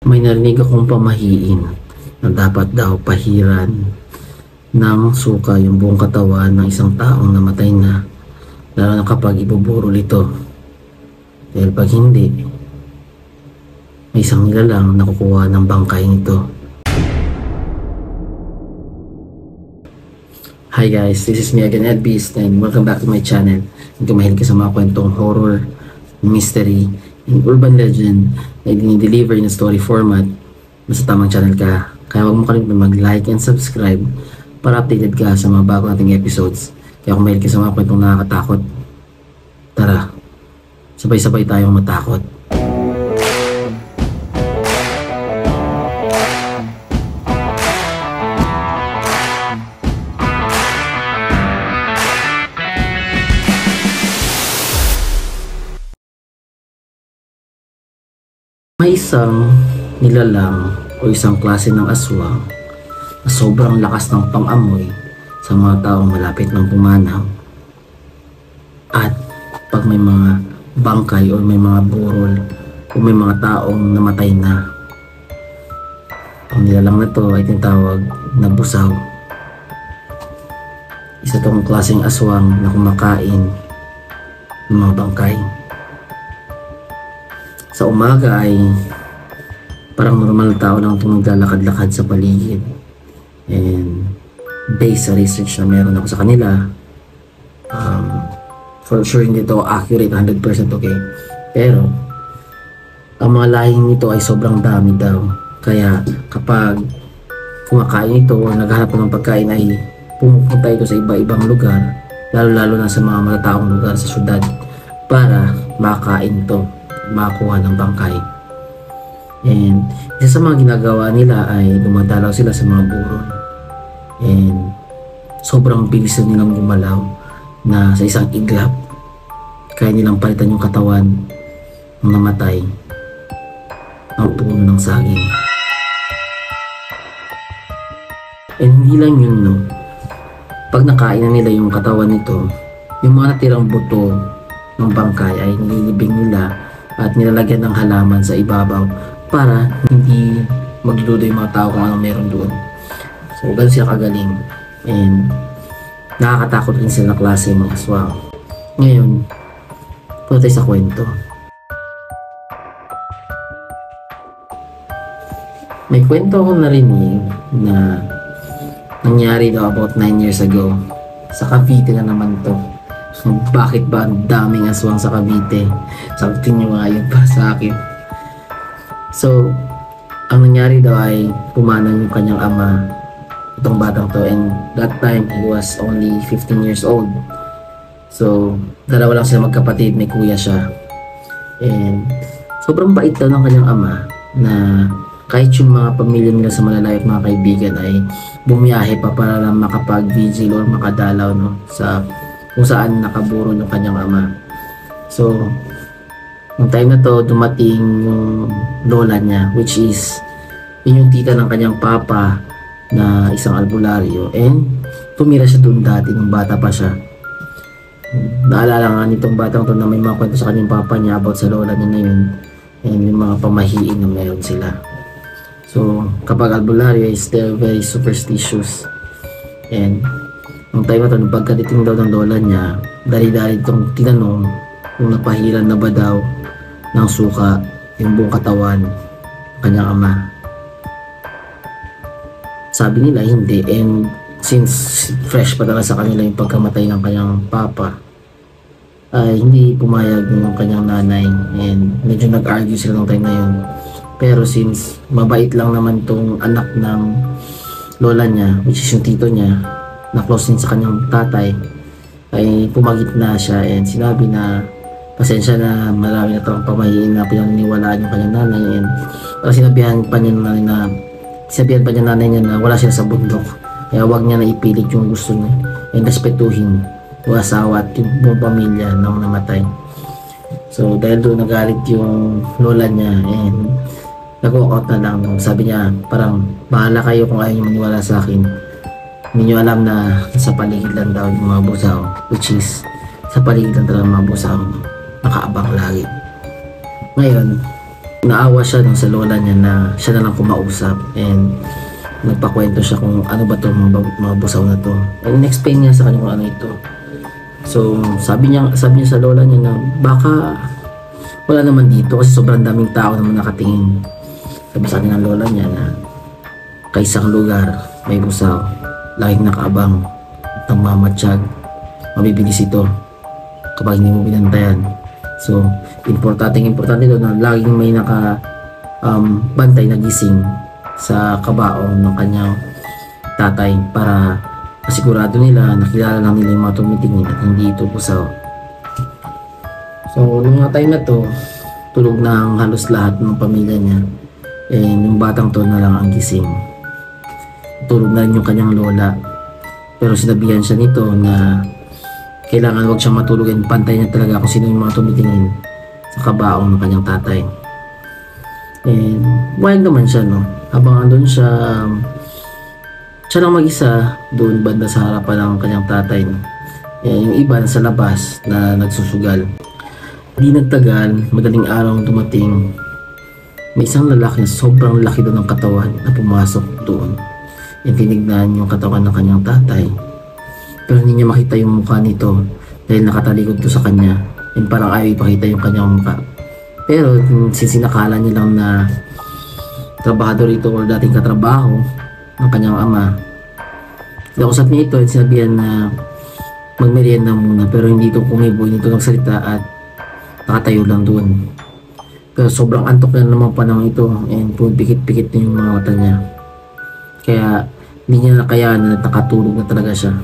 May narinig akong pamahiin na dapat daw pahiran ng suka yung buong katawan ng isang taong namatay na, lalo na kapag ibuburol ito. Dahil pag hindi, may isang nilalang na kukuha ng bangkay nito. Hi guys, this is me again, Ed Beast, and welcome back to my channel. Kung mahilig ka sa mga kwentong horror, mystery, and urban legend na dinideliver in story format, nasa tamang channel ka. Kaya huwag mo kalimutan mag-like and subscribe para updated ka sa mga bago nating episodes. Kaya kung mahilig ka sa mga kwentong nakakatakot, tara, sabay-sabay tayong matakot. May isang nilalang o isang klase ng aswang na sobrang lakas ng pang-amoy sa mga taong malapit ng pumanaw. At pag may mga bangkay o may mga burol o may mga taong namatay na, ang nilalang na to ay tinatawag na busaw. Isa tong klaseng aswang na kumakain ng mga bangkay. Sa umaga ay parang normal na tao lang itong naglalakad-lakad sa paligid. And based sa research na meron ako sa kanila, for sure hindi ito accurate 100% okay. Pero ang mga lahing nito ay sobrang dami daw. Kaya kapag kumakain ito o naghahanap ng pagkain ay pumupunta ito sa iba-ibang lugar, lalo-lalo na sa mga matataong lugar sa syudad, para makain ito, makakuha ng bangkay. And isa sa mga ginagawa nila ay dumadalaw sila sa mga burol. And sobrang bilis nilang gumalaw na sa isang iglap kaya nilang palitan yung katawan ng namatay ang puno ng saging. And hindi lang yun, no, pag nakain na nila yung katawan nito, yung mga natirang buto ng bangkay ay nililibing nila at nilalagyan ng halaman sa ibabaw para hindi magludo yung mga tao kung anong meron doon. So ganun sila kagaling, and nakakatakot rin sila na klase ng mga aswang. Ngayon, punta tayo sa kwento. May kwento akong narinig na nangyari daw about 9 years ago. Sa Cavite na naman to. Bakit ba ang daming aswang sa Cavite? Sabihin nyo nga yun pa sa akin. So, ang nangyari daw ay pumanan yung kanyang ama, itong batang to, and that time he was only 15 years old. So, dalawa lang sila magkapatid, may kuya siya. And sobrang bait daw ng kanyang ama na kahit yung mga pamilya nila sa malalayo at mga kaibigan ay bumiyahe pa para lang makapag-vigil or makadalaw, no, sa kung saan nakaburo yung kanyang ama. So, nung time na to, dumating yung lola niya, which is yung tita ng kanyang papa na isang albularyo, and tumira siya doon dati nung bata pa siya. Naalala nga nitong batang to na may mga kwento sa kanyang papa niya about sa lola niya na yun, and yung mga pamahiin na meron sila. So, kapag albularyo is they're very superstitious. And nung time na to, nung pagkatiting daw ng lola niya, dali-dali itong tinanong kung napahiran na ba daw ng suka yung buong katawan ng kanyang ama. Sabi nila hindi, and since fresh pa talaga sa kanila yung pagkamatay ng kanyang papa, ay hindi pumayag ng kanyang nanay, and medyo nag-argue sila ng time na yun. Pero since mabait lang naman tong anak ng lola niya, which is yung tito niya, na close din sa kanyang tatay, ay pumagit na siya and sinabi na pasensya na marami na itong pamahiin na pinaniniwalaan yung kanyang nanay, and sinabihan pa niya nanay niya na wala siya sa bundok, kaya wag niya na ipilit yung gusto niya, and respetuhin yung asawa at yung buong pamilya nang namatay. So dahil doon nagalit yung lola niya, and nag-walk out na lang. Sabi niya parang bahala kayo kung ayaw niyo maniwala sa akin, hindi nyo alam na sa paligid lang daw yung mga busaw, which is sa paligid lang talaga mga busaw, nakaabang lagi. Ngayon, naawa siya nung sa lola niya na siya na lang kumausap, and nagpakwento siya kung ano ba to mga busaw na to, and in-explain niya sa kanya kung ano ito. So sabi niya sa lola niya na baka wala naman dito kasi sobrang daming tao naman nakatingin. Sabi sa kanya ng lola niya na sa isang lugar may busaw, laging nakaabang at nagmamatsyag, mabibilis ito kapag hindi mo binantayan. So importante doon na laging may bantay na gising sa kabaong ng kanyang tatay para masigurado nila, nakilala lang nila yung mga tumitingin at hindi ito busaw. So nung mga time na to, tulog na ang halos lahat ng pamilya niya, and yung batang to na lang ang gising. Tulog na rin yung kanyang lola, pero sinabihan siya nito na kailangan wag siyang matulog, and pantay niya talaga kung sino yung mga tumitingin sa kabaong ng kanyang tatay. And wag naman siya, no? Habang andun siya lang mag-isa doon banda sa harapan ng kanyang tatay, no? Yung iba sa labas na nagsusugal. Di nagtagal, madaling araw dumating, may isang lalaki na sobrang laki doon ng katawan na pumasok doon. And tinignan yung katawan ng kanyang tatay, pero hindi niya makita yung mukha nito dahil nakatalikod to sa kanya, and parang ayaw ipakita yung kanyang mukha. Pero sinakala niya lang na trabahador ito or dating katrabaho ng kanyang ama. Nakusap niya ito at sinabihan na magmerienda muna, pero hindi ito kumibo, hindi ito nagsalita at nakatayo lang doon. Pero sobrang antok na naman panahon ito, and pumipikit-pikit na yung mga mata niya. Kaya hindi niya nakayanan at nakatulog na talaga siya.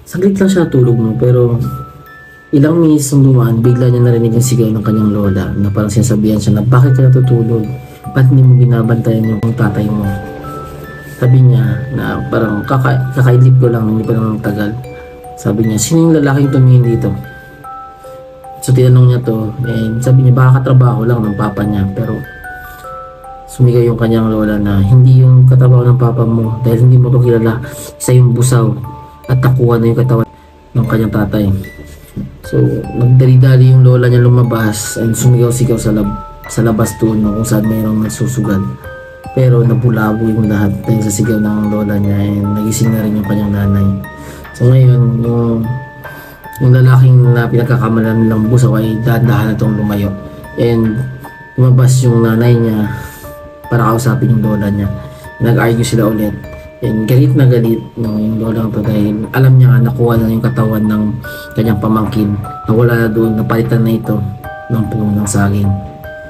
Saglit lang siya tulog, no? Pero ilang minutes nung dumaan, bigla niya narinig yung sigaw ng kanyang lola na parang sinasabihan siya na bakit ka natutulog? Ba't hindi mo binabantayan yung tatay mo? Sabi niya na parang kakailip ko lang, hindi pa naman tagal. Sabi niya, sino yung lalaking tumingin dito? So tinanong niya to, and sabi niya baka katrabaho lang ng papa niya. Pero sumigaw yung kanyang lola na hindi yung katrabaho ng papa mo dahil hindi mo to kilala, isa yung busaw at takuha na yung katawan ng kanyang tatay. So nagdali-dali yung lola niya lumabas and sumigaw-sigaw sa labas doon, no, kung saan mayroong nagsusugal. Pero nabulabo yung lahat dahil sa sigaw ng lola niya, and nagising na rin yung kanyang nanay. So ngayon yung lalaking na pinagkakamalan nilang busaw ay dahan-dahan na itong lumayo, and lumabas yung nanay niya para kausapin yung lola niya. Nag-argue sila ulit, and galit na galit yung lola to dahil alam niya nga nakuha na yung katawan ng kanyang pamangkin na wala na doon, napalitan na ito ng puno ng saging.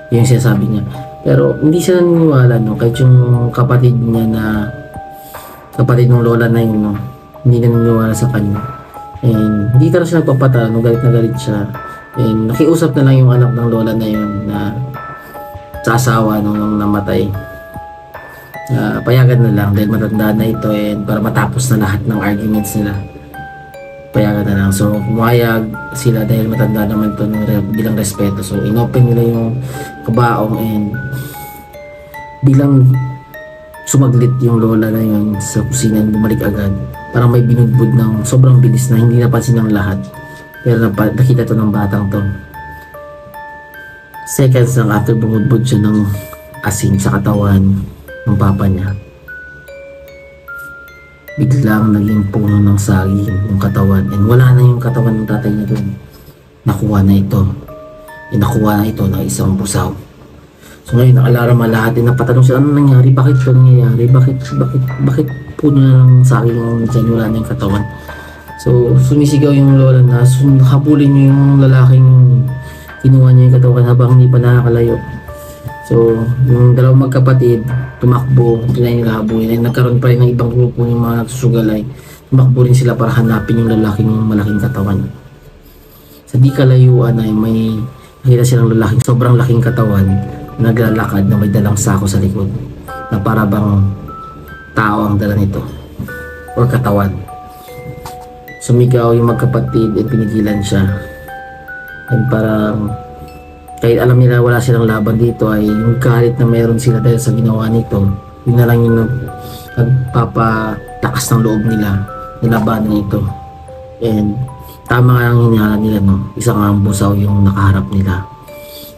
Yun yung sinasabi niya. Pero hindi siya naniniwala, no? Kahit yung kapatid niya na kapatid ng lola na yun, no? Hindi naniniwala sa kanya. And hindi talaga siya nagpapatalo, no? Galit na galit siya. And nakiusap na lang yung anak ng lola na yun na sa asawa nung namatay. Payagan na lang dahil matanda na ito, and para matapos na lahat ng arguments nila, payagan na lang. So pumayag sila dahil matanda naman ito bilang respeto. So inopen nila yung kabaong, and bilang sumaglit yung lola na yun sa kusina, bumalik agad. Parang may binudbud ng sobrang bilis na hindi napansin ng lahat, pero nakita to ng batang to. Seconds lang after bumudbud siya ng asin sa katawan ng papa niya, biglang naging puno ng saging yung katawan, and wala na yung katawan ng tatay niya doon. Nakuha na ito. Nakuha na ito ng isang busaw. So ngayon nakalarama lahat, and napatanong sila, ano nangyari? Bakit ito nangyayari? Bakit puno na ng saging yung dyan, wala na yung katawan? So sumisigaw yung lola na habulin niyo yung lalaking kinuha niya yung katawan habang hindi pa nakakalayo. So yung dalawang magkapatid tumakbo, tinay nila habulin, and nagkaroon pa rin ng ibang grupo yung mga nagsusugalay. Tumakbo rin sila para hanapin yung lalaking yung malaking katawan. Sa di kalayuan ay may nakita silang lalaking sobrang laking katawan, naglalakad na may dalang sako sa likod na para bang tao ang dala nito or katawan. Sumigaw yung magkapatid at pinigilan siya, and parang kahit alam nila wala silang laban dito, ay yung galit na meron sila dahil sa ginawa nito, yun na lang yung nagpapatakas ng loob nila na labanan ito. And tama nga ang hinihala nila, no? Isang ang busaw yung nakaharap nila.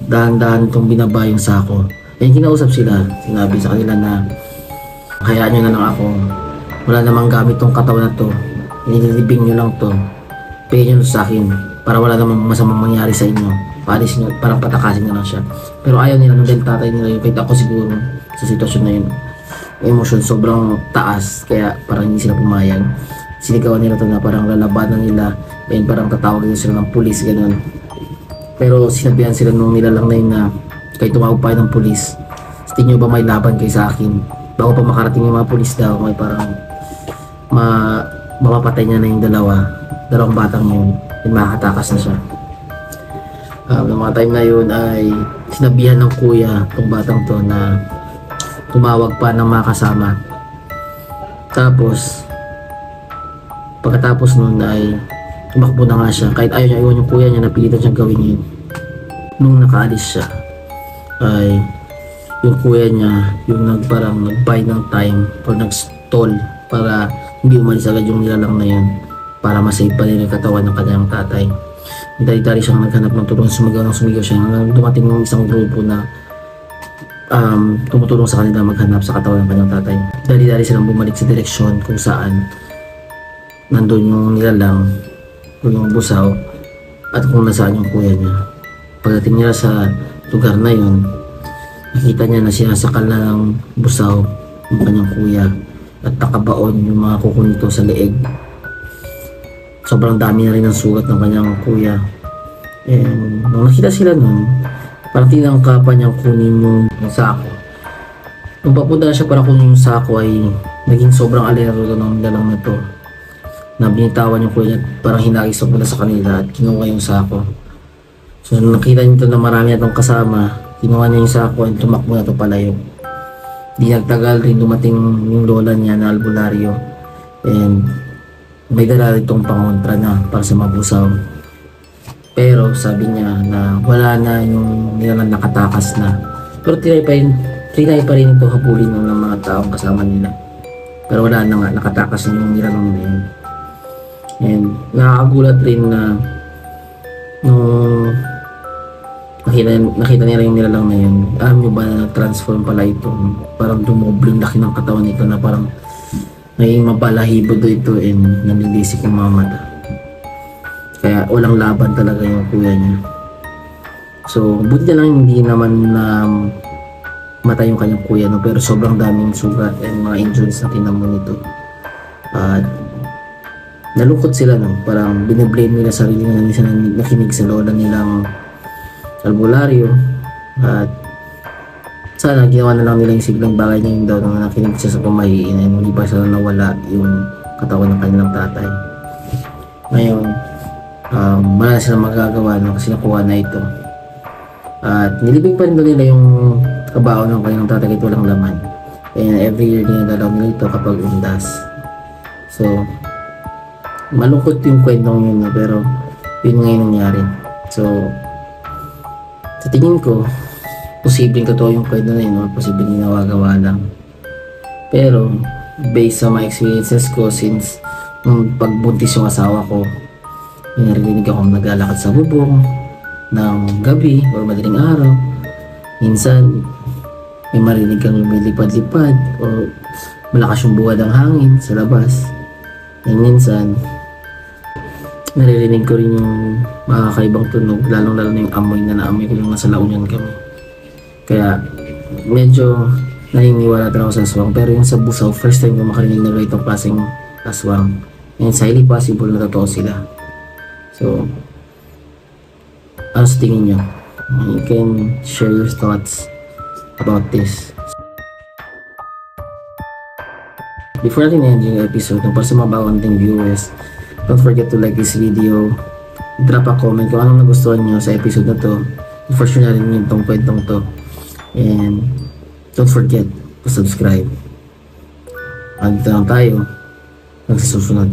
dahan-dahan itong binaba yung sako. Eh, kinausap sila. Sinabi sa kanila na hayaan nyo na lang ako. Wala namang gamit tong katawan na to. Inilibing nyo lang to. Pagyan nyo to sa akin para wala namang masamang mangyari sa inyo. Paalis nyo, parang patakasin nyo lang siya. Pero ayaw nila nung dahil tatay nila yun. Kahit ako siguro sa sitwasyon na yun. Emotion sobrang taas. Kaya parang hindi sila pumayag. Sinigawan nila to na parang lalabanan nila. And parang tatawag nila sila ng pulis. Ganun. Pero sinabihan sila nung nilalang na yun na kahit tumawag pa ng pulis, tingin nyo ba may laban kayo sa akin? Bago pa makarating yung mga pulis daw, may parang mapapatay niya na yung dalawang batang yun, yung makakatakas na siya. Noong mga time na yun ay sinabihan ng kuya tong batang to na tumawag pa ng mga kasama. Tapos pagkatapos nun ay tumakbo na nga siya. Kahit ayaw niya iwan yung kuya niya, napilitan siyang gawin yun. Nung nakaalis siya ay yung kuya niya yung parang nag-buy ng time or nag-stall para hindi umalis agad yung nilalang na yun para masave pa rin yung katawan ng kanyang tatay. Dari-dari siyang naghanap ng tulong, sumigaw siya hanggang dumating ng isang grupo na tumutulong sa kanila maghanap sa katawan ng kanyang tatay. Dari-dari silang bumalik sa direksyon kung saan nandun yung nilalang o yung busaw at kung nasaan yung kuya niya. Pagdating niya sa lugar na yun, nakita niya na sinasakal na ng busaw yung kanyang kuya at nakabaon yung mga kuko nito sa leeg. Sobrang dami na rin ng sugat ng kanyang kuya. And nung nakita sila nun, parang tinangkapan niyang kunin yung sako. Nung papunta na siya para kunin yung sako ay naging sobrang alerto ng nilalang na to. Na binitawan yung kuya niya, parang hinagis muna sa kanila at kinuha yung sako. So nakita nito na marami na itong kasama, kinuha niya yung sako at tumakbo na ito palayo. Di nagtagal rin dumating yung lola niya na albularyo and may dala itong pangontra na para sa mabusaw. Pero sabi niya na wala na yung nilalang nakatakas na. Pero trinay pa rin ito habulin ng mga taong kasama nila. Pero wala na nga, nakatakas na yung nilalang na yun. And nakakagulat rin na nung nakita nila yung nilalang na yun, alam nyo ba na transform pala ito, parang dumobling laki ng katawan nito na parang naging mabalahibo do ito and nanilisik yung mga mata. Kaya walang laban talaga yung kuya niya. So buti na lang hindi naman na matay yung kanyang kuya, no? Pero sobrang daming sugat and mga injuries na tinamo nito. At nalungkot sila, no? Parang binablame nila sarili na nila nakinig sa lola nilang albularyo at sana ginawa na lang nila yung siglang bagay niya yung daw nung nakinig siya sa pamahiin ay muli pa sila nawala yung katawan ng kanilang tatay. Ngayon wala na silang magagawa, no? Kasi nakuha na ito at nilibing pa rin nila yung kabaon ng kanilang tatay kahit walang laman, and every year dinadalaw nila ito kapag undas. So malungkot yung kwentong yun, no? Pero yun ngayon nangyari. So sa tingin ko, posibleng totoo yung kwento na yun, posibleng ginawa-gawa lang. Pero, based sa mga experiences ko, since nung pagbuntis yung asawa ko, may narinig akong naglalakad sa bubong ng gabi or madaling araw. Minsan, may marinig kang lumilipad-lipad o malakas yung buwad ng hangin sa labas. And minsan, naririnig ko rin yung mga kakaibang tunog, lalong-lalo na yung amoy na naamoy ko yung nasa La Union kami. Kaya medyo naniniwala talaga ako sa aswang, pero yung sa busaw, first time ko makarinig na itong klaseng aswang, and it's highly possible na totoo sila. So ano sa tingin nyo? You can share your thoughts about this. Before natin i-end yung episode, para sa mga bagong ating viewers, don't forget to like this video, drop a comment kung anong nagustuhan nyo sa episode na to, for sure na rin yung tong kwentong to, and don't forget to subscribe. At dito lang tayo, nagsasusunod.